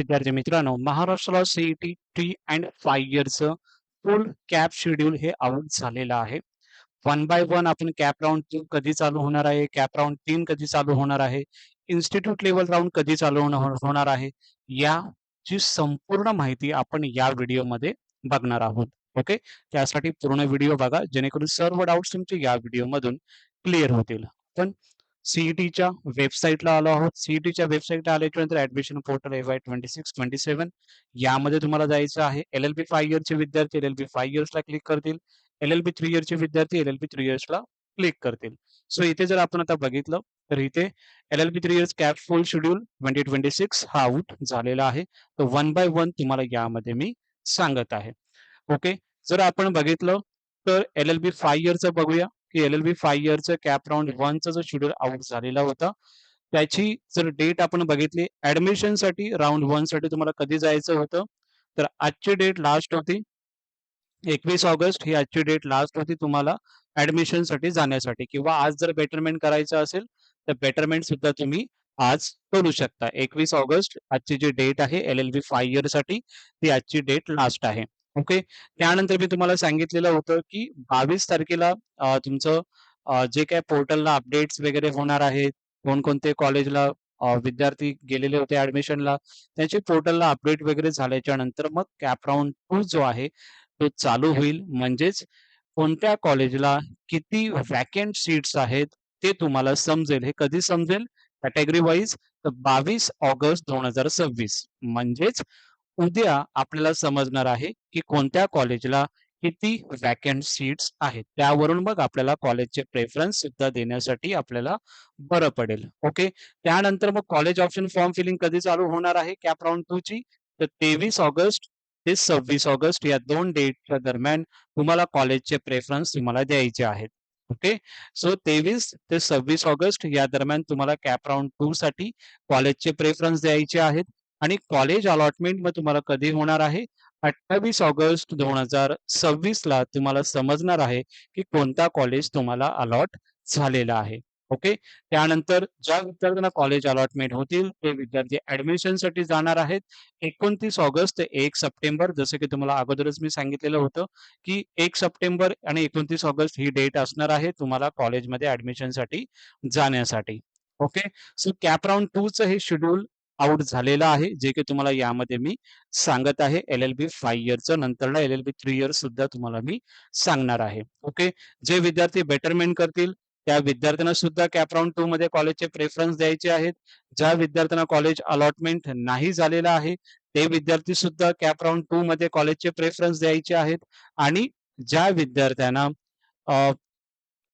विद्यार्थी मित्रांनो, महाराष्ट्राला सीईटी 3 अँड 5 इयर्सचं फुल कॅप शेड्यूल हे आउट झालेलं आहे. वन बाय वन आपण कॅप राउंड 2 कधी चालू होणार आहे, कॅप राउंड 3 कधी चालू होणार आहे, इन्स्टिट्यूट लेव्हल राउंड कधी चालू होणार आहे, याची संपूर्ण माहिती आपण या व्हिडिओमध्ये बघणार आहोत. ओके. त्यासाठी पूर्ण व्हिडिओ बघा, जेणेकरून सर्व डाउट्स तुमचे या व्हिडिओमधून क्लिअर होतील. पण सीईटीच्या वेबसाईटला आलो आहोत. सीईटीच्या वेबसाईटला आल्याच्यानंतर ऍडमिशन पोर्टल FY26-27 यामध्ये तुम्हाला जायचं आहे. LLB 5 इयरचे विद्यार्थी LLB 5 इयर्सला क्लिक करतील. LLB 3 इयरचे विद्यार्थी LLB 3 इयर्सला क्लिक करतील. सो इथे जर आपण आता बघितलं तर इथे LLB 3 इयर्स कॅप फुल शेड्यूल 2026 हा आउट झालेला आहे. तर वन बाय वन तुम्हाला यामध्ये मी सांगत आहे. ओके. जर आपण बघितलं तर LLB 5 इयरचं बघूया की LLB 5 इयरचं कॅप राउंड 1चा जो शेड्यूल आउट झालेला होता, त्याची जर डेट आपण बघितली ऍडमिशनसाठी राउंड 1 साठी तुम्हाला कधी जायचं होतं, तर आजची डेट लास्ट होती 21 ऑगस्ट ही आजची डेट लास्ट होती तुम्हाला ऍडमिशनसाठी जाण्यासाठी, किंवा आज जर बेटरमेंट करायचं असेल तर बेटरमेंट सुद्धा तुम्ही आज करू शकता. 21 ऑगस्ट आजची जी डेट आहे LLB 5 इयर साठी ती आजची डेट लास्ट आहे. ओके. त्यानंतर मी तुम्हाला सांगितलेलं होतं की 22 तारखेला तुमचं जे काही पोर्टलला अपडेट्स वगैरे होणार आहेत, कोणकोणते कॉलेजला विद्यार्थी गेलेले होते ऍडमिशनला, त्याचे पोर्टलला अपडेट वगैरे झाल्याच्या नंतर मग कॅप राउंड 2 जो आहे तो चालू होईल. म्हणजेच कोणत्या कॉलेजला किती व्हॅकंट सीट्स आहेत ते तुम्हाला समजेल. हे कधी समजेल? कॅटेगरी वाईज, तर 22 ऑगस्ट 2026 म्हणजेच उद्या आपल्याला समजणार आहे की कोणत्या कॉलेजला किती व्हॅकंट सीट्स आहेत. त्यावरून मग आपल्याला कॉलेजचे प्रेफरन्स सुद्धा देण्यासाठी आपल्याला बरं पडेल. ओके. त्यानंतर मग कॉलेज ऑप्शन फॉर्म फिलिंग कधी चालू होणार आहे कॅप राउंड 2 ची? तर 23 ऑगस्ट ते 26 ऑगस्ट या 2 डेटच्या दरम्यान तुम्हाला कॉलेजचे प्रेफरन्स तुम्हाला द्यायचे आहेत. ओके. सो 23 ते 26 ऑगस्ट या दरम्यान तुम्हाला कॅप राउंड 2 साठी कॉलेजचे प्रेफरन्स द्यायचे आहेत. आणि कॉलेज अलॉटमेंट मग तुम्हाला कधी होणार आहे? 28 ऑगस्ट 2026 ला तुम्हाला समजणार आहे की कोणता कॉलेज तुम्हाला अलॉट झालेला आहे. ओके. त्यानंतर ज्या विद्यार्थ्यांना कॉलेज अलॉटमेंट होतील ते विद्यार्थी ऍडमिशनसाठी जाणार आहेत 29 ऑगस्ट ते 1 सप्टेंबर. जसं की तुम्हाला अगोदरच मी सांगितलेलं होतं की 1 सप्टेंबर आणि 29 ऑगस्ट ही डेट असणार आहे तुम्हाला कॉलेजमध्ये ऍडमिशनसाठी जाण्यासाठी. ओके. सो कॅप राउंड 2 चं हे शेड्यूल आउट झालेलं आहे, जे की तुम्हाला यामध्ये मी सांगत आहे. LLB 5 इयरचं नंतर LLB 3 इयर्स सुद्धा तुम्हाला मी सांगणार आहे. ओके. जे विद्यार्थी बेटरमेंट करतील त्या विद्यार्थ्यांना सुद्धा कॅप राउंड 2 मध्ये कॉलेजचे प्रेफरन्स द्यायचे आहेत. ज्या विद्यार्थ्यांना कॉलेज अलॉटमेंट नाही झालेलं आहे ते विद्यार्थी सुद्धा कॅप राउंड 2 मध्ये कॉलेजचे प्रेफरन्स द्यायचे आहेत. आणि ज्या विद्यार्थ्यांना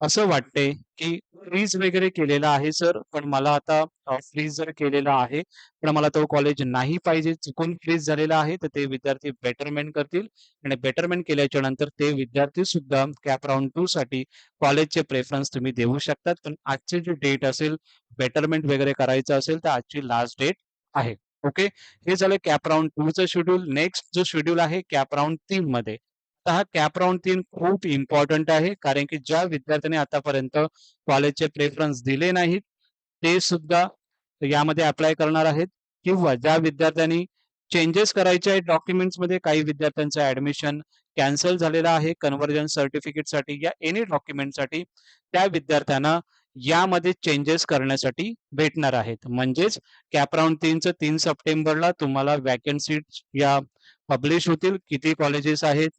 असं वाटतंय की फ्रीज वगैरे केलेला आहे सर, पण मला आता फ्रीज जर केलेला आहे पण मला तो कॉलेज नाही पाहिजे, चुकून फ्रीज झालेला आहे, तर ते विद्यार्थी बेटरमेंट करतील. आणि बेटरमेंट केल्याच्या नंतर ते विद्यार्थी सुद्धा कॅप राउंड 2 साठी कॉलेजचे प्रेफरन्स तुम्ही देऊ शकतात. पण आजची जी डेट असेल बेटरमेंट वगैरे करायचं असेल तर आजची लास्ट डेट आहे. ओके. हे झालं कॅप राउंड 2 चं शेड्यूल. नेक्स्ट जो शेड्यूल आहे कॅप राउंड 3 मध्ये. तर हा कॅप राउंड 3 खूप इम्पॉर्टंट आहे, कारण की ज्या विद्यार्थ्यांनी आतापर्यंत कॉलेजचे प्रेफरन्स दिले नाहीत ते सुद्धा यामध्ये अप्लाय करणार आहेत. किंवा ज्या विद्यार्थ्यांनी चेंजेस करायचे आहेत डॉक्युमेंट्समध्ये, काही विद्यार्थ्यांचं ऍडमिशन कॅन्सल झालेलं आहे कन्व्हर्जन सर्टिफिकेटसाठी या एनी डॉक्युमेंटसाठी, त्या विद्यार्थ्यांना यामध्ये चेंजेस करण्यासाठी भेटणार आहेत. म्हणजेच कॅप राउंड 3 चं 3 सप्टेंबरला तुम्हाला व्हॅकन्सीज या पब्लिश होतील. किती कॉलेजेस आहेत,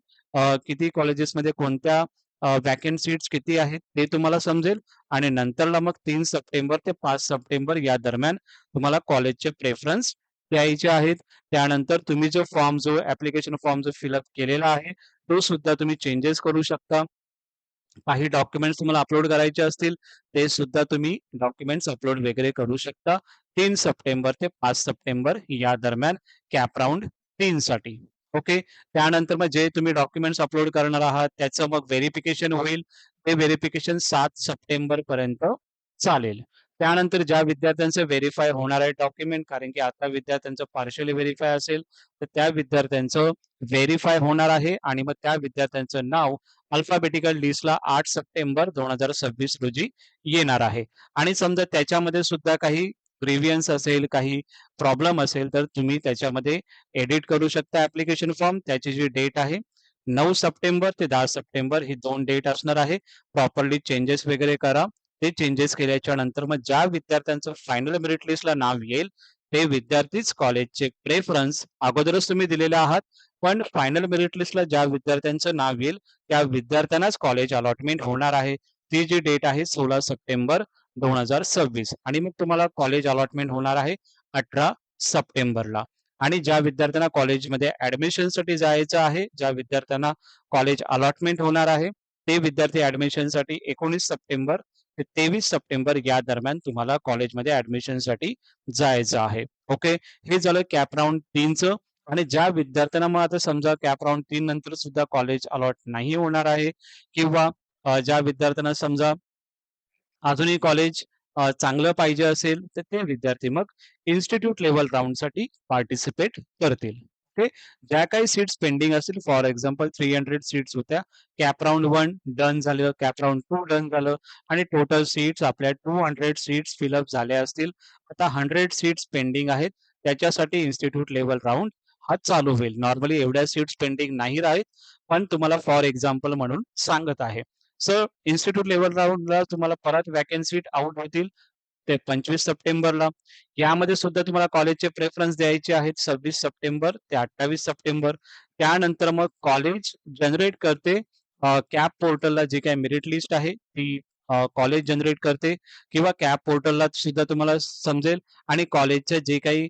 किती कॉलेजेसमध्ये कोणत्या व्हॅकंट सीट्स किती आहेत ते तुम्हाला समजेल. आणि नंतरला मग 3 सप्टेंबर ते 5 सप्टेंबर या दरम्यान तुम्हाला कॉलेजचे प्रेफरन्स द्यायचे आहेत. त्यानंतर तुम्ही जो फॉर्म जो ऍप्लिकेशन फॉर्म जो फिलअप केलेला आहे तो सुद्धा तुम्ही चेंजेस करू शकता. काही डॉक्युमेंट्स तुम्हाला अपलोड करायचे असतील ते सुद्धा तुम्ही डॉक्युमेंट्स अपलोड वगैरे करू शकता 3 सप्टेंबर ते 5 सप्टेंबर या दरम्यान कॅप राउंड 3 साठी. ओके. त्यानंतर मग जे तुम्ही डॉक्युमेंट्स अपलोड करणार आहात त्याचं मग व्हेरिफिकेशन होईल. ते व्हेरिफिकेशन 7 सप्टेंबर पर्यंत चालेल. त्यानंतर ज्या विद्यार्थ्यांचे व्हेरीफाय होणार आहे डॉक्युमेंट, कारण की आता विद्यार्थ्यांचं पार्शियली व्हेरीफाय असेल तर त्या विद्यार्थ्यांचं व्हेरीफाय होणार आहे आणि मग त्या विद्यार्थ्यांचं नाव अल्फाबेटिकल लिस्टला 8 सप्टेंबर 2026 रोजी येणार आहे. आणि समजा त्याच्यामध्ये सुद्धा काही ग्रीव्हियन्स असेल, काही प्रॉब्लेम असेल, तर तुम्ही त्याच्यामध्ये एडिट करू शकता ॲप्लिकेशन फॉर्म. त्याची जी डेट आहे 9 सप्टेंबर ते 10 सप्टेंबर ही 2 डेट असणार आहे. प्रॉपरली चेंजेस वगैरे करा. ते चेंजेस केल्याच्या नंतर मग ज्या विद्यार्थ्यांचं फायनल मेरिट लिस्टला नाव येईल, ते विद्यार्थीच कॉलेजचे प्रेफरन्स अगोदरच तुम्ही दिलेले आहात. पण फायनल मेरिट लिस्टला ज्या विद्यार्थ्यांचं नाव येईल, त्या विद्यार्थ्यांनाच कॉलेज अलॉटमेंट होणार आहे. ती जी डेट आहे 16 सप्टेंबर 2026 आणि मग तुम्हाला कॉलेज अलॉटमेंट होणार आहे 18 सप्टेंबरला. आणि ज्या विद्यार्थ्यांना कॉलेजमध्ये ॲडमिशनसाठी जायचं आहे, ज्या विद्यार्थ्यांना कॉलेज अलॉटमेंट होणार आहे, ते विद्यार्थी ॲडमिशनसाठी 19 सप्टेंबर ते 23 सप्टेंबर या दरम्यान तुम्हाला कॉलेजमध्ये ॲडमिशनसाठी जायचं आहे. ओके. हे झालं कॅप राउंड 3चं. आणि ज्या विद्यार्थ्यांना मग आता समजा कॅप राउंड 3 नंतर सुद्धा कॉलेज अलॉट नाही होणार आहे किंवा ज्या विद्यार्थ्यांना समजा अजूनही कॉलेज चांगलं पाहिजे असेल, तर ते विद्यार्थी मग इन्स्टिट्यूट लेव्हल राउंडसाठी पार्टिसिपेट करतील. ओके. ज्या काही सीट्स पेंडिंग असतील, फॉर एक्झाम्पल 300 सीट्स होत्या. कॅप राउंड 1 डन झालं, कॅप राउंड 2 डन झालं आणि टोटल सीट्स आपल्या 200 सीट्स फिलअप झाल्या असतील. आता 100 सीट्स पेंडिंग आहेत. त्याच्यासाठी इन्स्टिट्यूट लेव्हल राउंड हा चालू होईल. नॉर्मली एवढ्या सीट्स पेंडिंग नाही राहीत, पण तुम्हाला फॉर एक्झाम्पल म्हणून सांगत आहे. सर इन्स्टिट्यूट लेव्हल राउंडला तुम्हाला परत व्हॅकन्सी आउट होतील ते 25 सप्टेंबरला. यामध्ये सुद्धा तुम्हाला कॉलेजचे प्रेफरन्स द्यायचे आहेत 26 सप्टेंबर ते 28 सप्टेंबर. त्यानंतर मग कॉलेज जनरेट करते कॅप पोर्टलला जी काही मेरिट लिस्ट आहे ती कॉलेज जनरेट करते किंवा कॅप पोर्टलला सुद्धा तुम्हाला समजेल आणि कॉलेजचे जे काही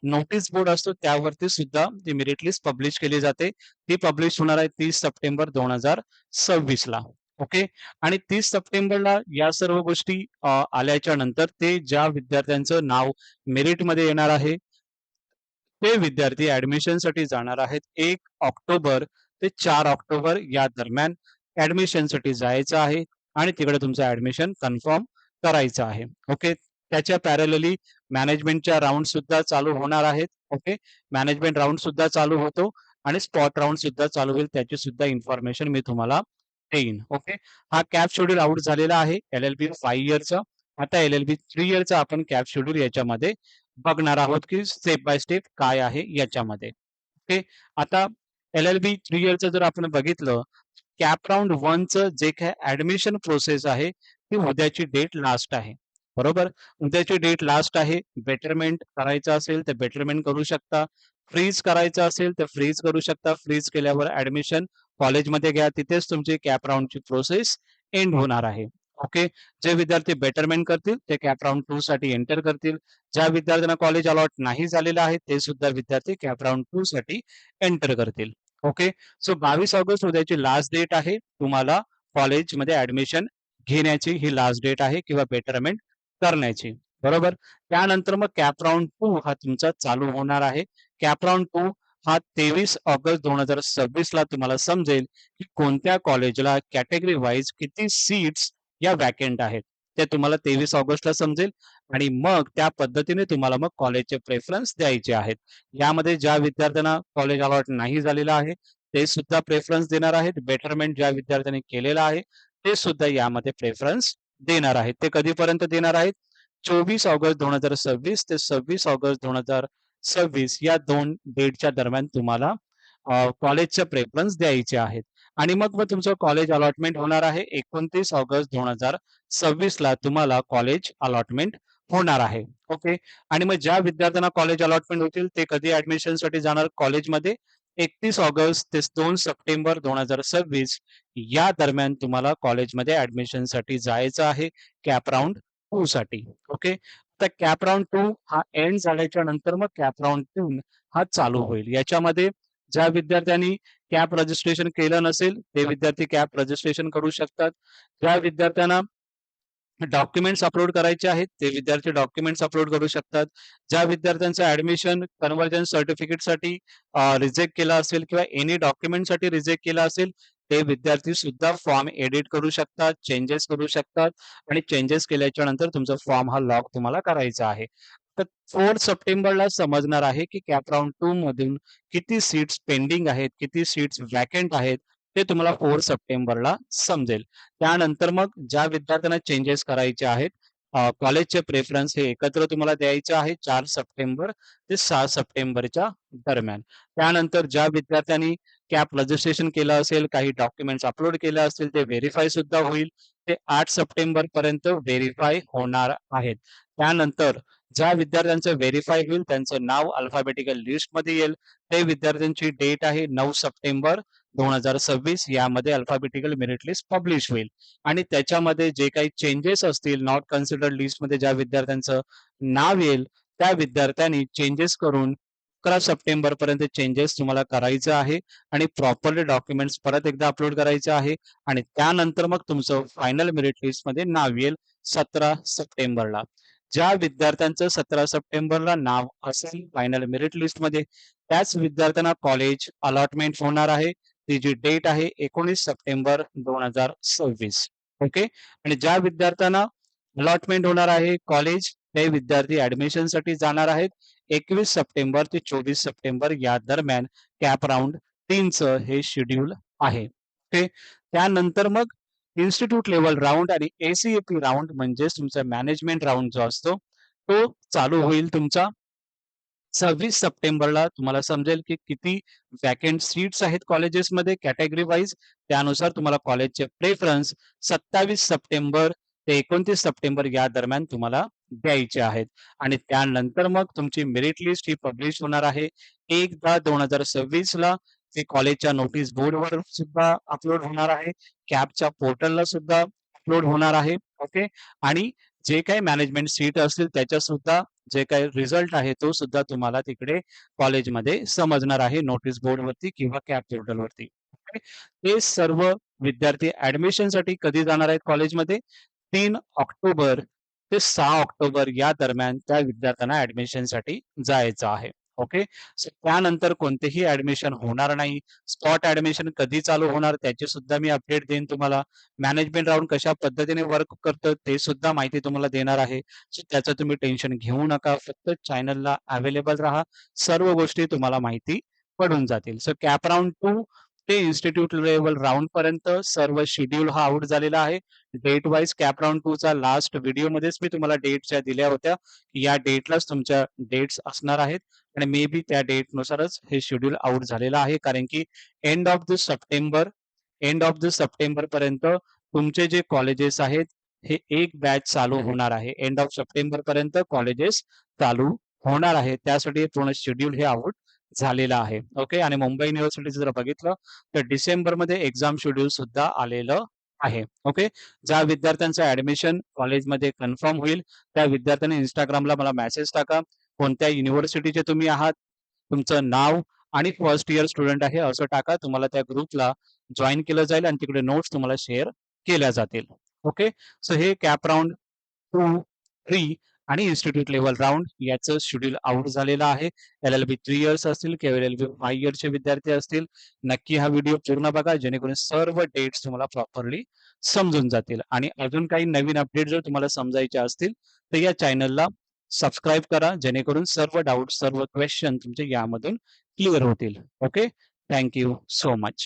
नोटीस बोर्ड असतो त्यावरती सुद्धा ती मेरिट लिस्ट पब्लिश केली जाते. ती पब्लिश होणार आहे 30 सप्टेंबर 2026 ला. ओके. आणि 30 सप्टेंबरला या सर्व गोष्टी आल्याच्या नंतर ते ज्या विद्यार्थ्यांचं नाव मेरिटमध्ये येणार आहे, ते विद्यार्थी ॲडमिशनसाठी जाणार आहेत. 1 ऑक्टोबर ते 4 ऑक्टोबर या दरम्यान ॲडमिशनसाठी जायचं आहे आणि तिकडे तुमचं ॲडमिशन कन्फर्म करायचं आहे. ओके. त्याच्या पॅरलली मॅनेजमेंटच्या राउंड सुद्धा चालू होणार आहेत. ओके. मॅनेजमेंट राउंड सुद्धा चालू होतो आणि स्पॉट राउंड सुद्धा चालू होईल. त्याची सुद्धा इन्फॉर्मेशन मी तुम्हाला देईन. ओके. हा कॅप शेड्यूल आउट झालेला आहे एल-एल-बी 5 इयरचा. आता एल-एल-बी 3 इयरचा आपण कॅप शेड्यूल याच्यामध्ये बघणार आहोत, की स्टेप बाय स्टेप काय आहे याच्यामध्ये. ओके. आता एल-एल-बी 3 इयरचं जर आपण बघितलं, कॅप राउंड 1चं जे काही ॲडमिशन प्रोसेस आहे, ती उद्याची डेट लास्ट आहे. बरोबर? उद्याची डेट लास्ट आहे. बेटरमेंट करायचं असेल तर बेटरमेंट करू शकता. फ्रीज करायचं असेल तर फ्रीज करू शकता. फ्रीज केल्यावर ॲडमिशन कॉलेजमध्ये घ्या. तिथेच तुमची कॅप राउंडची प्रोसेस एंड होणार आहे. ओके. जे विद्यार्थी बेटरमेंट करतील ते कॅप राउंड 2 साठी एंटर करतील. ज्या विद्यार्थ्यांना कॉलेज अलॉट नाही झालेलं आहे ते सुद्धा विद्यार्थी कॅप राउंड 2 साठी एंटर करतील. ओके. सो 22 ऑगस्ट उद्याची लास्ट डेट आहे. तुम्हाला कॉलेजमध्ये ॲडमिशन घेण्याची ही लास्ट डेट आहे किंवा बेटरमेंट करण्याची. बरोबर? त्यानंतर मग कॅप राउंड 2 हा तुमचा चालू होणार आहे. कॅप राउंड 2 हा 23 ऑगस्ट 2026 ला तुम्हाला समजेल, की कोणत्या कॉलेजला कॅटेगरी वाईज किती सीट्स या व्हॅकंट आहेत. ते तुम्हाला 23 ऑगस्टला समजेल आणि मग त्या पद्धतीने तुम्हाला मग कॉलेजचे प्रेफरन्स द्यायचे आहेत. यामध्ये ज्या विद्यार्थ्यांना कॉलेज अलॉट नाही झालेलं आहे, ते सुद्धा प्रेफरन्स देणार आहेत. बेटरमेंट ज्या विद्यार्थ्यांनी केलेलं आहे, ते सुद्धा यामध्ये प्रेफरन्स देणार आहेत. ते कधीपर्यंत देणार आहेत? 24 ऑगस्ट 2026 ते 26 ऑगस्ट 2026 या 2 डेटच्या दरम्यान तुम्हाला कॉलेजचे प्रेफरन्स द्यायचे आहेत. आणि मग तुमचं कॉलेज अलॉटमेंट होणार आहे 29 ऑगस्ट 2026 ला तुम्हाला कॉलेज अलॉटमेंट होणार आहे. ओके. आणि मग ज्या विद्यार्थ्यांना कॉलेज अलॉटमेंट होतील ते कधी ॲडमिशनसाठी जाणार कॉलेजमध्ये? 31 ऑगस्ट ते 2 सप्टेंबर 2026 या दरम्यान तुम्हाला कॉलेजमध्ये ॲडमिशनसाठी जायचं आहे कॅप राउंड 2 साठी. ओके. तर कॅप राउंड 2 हा एंड झाल्याच्या नंतर मग कॅप राउंड 3 हा चालू होईल. याच्यामध्ये ज्या विद्यार्थ्यांनी कॅप रजिस्ट्रेशन केलं नसेल, ते विद्यार्थी कॅप रजिस्ट्रेशन करू शकतात. ज्या विद्यार्थ्यांना डॉक्युमेंट्स अपलोड करायचे आहेत, ते विद्यार्थी डॉक्युमेंट्स अपलोड करू शकतात. ज्या विद्यार्थ्यांचं ॲडमिशन कन्व्हर्जन सर्टिफिकेटसाठी रिजेक्ट केलं असेल किंवा एनी डॉक्युमेंटसाठी रिजेक्ट केलं असेल, ते विद्यार्थी सुद्धा फॉर्म एडिट करू शकतात, चेंजेस करू शकतात आणि चेंजेस केल्याच्या नंतर तुमचा फॉर्म हा लॉक तुम्हाला करायचा आहे. तर 4 सप्टेंबरला समजणार आहे, की कॅप राउंड 2 मधून किती सीट्स पेंडिंग आहेत, किती सीट्स व्हॅकंट आहेत, ते तुम्हाला 4 सप्टेंबरला समजेल. त्यानंतर मग ज्या विद्यार्थ्यांना चेंजेस करायचे आहेत, कॉलेजचे प्रेफरन्स हे एकत्र तुम्हाला द्यायचं आहे 4 सप्टेंबर ते 6 सप्टेंबरच्या दरम्यान. त्यानंतर ज्या विद्यार्थ्यांनी कॅप रजिस्ट्रेशन केलं असेल, काही डॉक्युमेंट्स अपलोड केले असतील, ते व्हेरिफाय सुद्धा होईल. ते 8 सप्टेंबरपर्यंत व्हेरिफाय होणार आहेत. त्यानंतर ज्या विद्यार्थ्यांचं व्हेरिफाय होईल, त्यांचं नाव अल्फाबेटिकल लिस्टमध्ये येईल. ते विद्यार्थ्यांची डेट आहे 9 सप्टेंबर 2026 यामध्ये अल्फाबेटिकल मेरिट लिस्ट पब्लिश होईल आणि त्याच्यामध्ये जे काही चेंजेस असतील, नॉट कन्सिडर्ड लिस्टमध्ये ज्या विद्यार्थ्यांचं नाव येईल, त्या विद्यार्थ्यांनी चेंजेस करून 11 सप्टेंबरपर्यंत चेंजेस तुम्हाला करायचं आहे आणि प्रॉपरली डॉक्युमेंट्स परत एकदा अपलोड करायचे आहे आणि त्यानंतर मग तुमचं फायनल मेरिट लिस्टमध्ये नाव येईल 17 सप्टेंबरला. ज्या विद्यार्थ्यांचं 17 सप्टेंबरला नाव असेल फायनल मेरिट लिस्टमध्ये, त्याच विद्यार्थ्यांना कॉलेज अलॉटमेंट होणार आहे. ती जी डेट आहे 19 सप्टेंबर 2026. ओके. आणि ज्या विद्यार्थ्यांना अलॉटमेंट होणार आहे कॉलेज, ते विद्यार्थी ऍडमिशनसाठी जाणार आहेत 21 सप्टेंबर ते 24 सप्टेंबर या दरम्यान कॅप राऊंड 3चं हे शेड्यूल आहे. ओके. त्यानंतर मग इन्स्टिट्यूट लेवल राऊंड आणि एसीएपी राऊंड म्हणजेच तुमचा मॅनेजमेंट राऊंड जो असतो, तो चालू होईल तुमचा 26 सप्टेंबरला. तुम्हाला समजेल की किती वॅकंट सीट्स आहेत कॉलेजेसमध्ये कॅटेगरी वाईज. त्यानुसार तुम्हाला कॉलेजचे प्रेफरन्स 27 सप्टेंबर ते 29 सप्टेंबर या दरम्यान तुम्हाला द्यायचे आहेत आणि त्यानंतर मग तुमची मेरिट लिस्ट ही पब्लिश होणार आहे 1/10/2026ला. ते कॉलेजच्या नोटीस बोर्डवर सुद्धा अपलोड होणार आहे. कॅपच्या पोर्टलला सुद्धा अपलोड होणार आहे. ओके. आणि जे काही मॅनेजमेंट सीट असतील त्याच्या सुद्धा जे काही रिझल्ट आहे तो सुद्धा तुम्हाला तिकडे कॉलेजमध्ये समजणार आहे नोटीस बोर्डवरती किंवा कॅप पोर्टलवरती. ओके. ते सर्व विद्यार्थी ऍडमिशनसाठी कधी जाणार आहेत कॉलेजमध्ये? 3 ऑक्टोबर ते 6 ऑक्टोबर या दरम्यान त्या विद्यार्थ्यांना ऍडमिशनसाठी जायचं आहे. ओके. सो त्यानंतर कोणतेही ऍडमिशन होणार नाही. स्पॉट ऍडमिशन कधी चालू होणार त्याची सुद्धा मी अपडेट देईन तुम्हाला. मॅनेजमेंट राउंड कशा पद्धतीने वर्क करतं ते सुद्धा माहिती तुम्हाला देणार आहे. सो त्याचं तुम्ही टेन्शन घेऊ नका. फक्त चॅनलला अवेलेबल राहा. सर्व गोष्टी तुम्हाला माहिती पडून जातील. सो कॅप राउंड 2 ते इन्स्टिट्यूट लेव्हल राउंड पर्यंत सर्व शेड्यूल हा आउट झालेला आहे. डेट वाईज कॅप राउंड 2 चा लास्ट व्हिडिओमध्येच मी तुम्हाला डेट्स दिल्या होत्या. या डेटलाच तुमच्या डेट्स असणार आहेत आणि मे बी त्या डेटनुसारच हे शेड्यूल आउट झालेलं आहे. कारण की एंड ऑफ द सप्टेंबर पर्यंत तुमचे जे कॉलेजेस आहेत हे एक बॅच चालू होणार आहे. एंड ऑफ सप्टेंबर पर्यंत कॉलेजेस चालू होणार आहे. त्यासाठी पूर्ण शेड्यूल हे आउट झालेलं आहे. ओके. आणि मुंबई युनिव्हर्सिटीचं जर बघितलं तर डिसेंबरमध्ये एक्झाम शेड्यूल सुद्धा आलेलं आहे. ओके. ज्या विद्यार्थ्यांचं ऍडमिशन कॉलेजमध्ये कन्फर्म होईल त्या विद्यार्थ्यांनी इंस्टाग्रामला मला मेसेज टाका. कोणत्या युनिव्हर्सिटीचे तुम्ही आहात, तुमचं नाव आणि फर्स्ट इयर स्टुडंट आहे असं टाका. तुम्हाला त्या ग्रुपला जॉइन केलं जाईल आणि तिकडे नोट्स तुम्हाला शेअर केल्या जातील. ओके. सो हे कॅप राऊंड 2, 3 आणि इन्स्टिट्यूट लेव्हल राऊंड याचं शेड्यूल आउट झालेलं आहे. LLB 3 इयर्स असतील किंवा LLB 5 इयर्सचे विद्यार्थी असतील, नक्की हा व्हिडिओ पूर्ण बघा जेणेकरून सर्व डेट्स तुम्हाला प्रॉपरली समजून जातील. आणि अजून काही नवीन अपडेट जर तुम्हाला समजायचे असतील तर या चॅनलला सबस्क्राईब करा जेणेकरून सर्व डाऊट, सर्व क्वेश्चन तुमचे यामधून क्लिअर होतील. Okay. Thank you so much.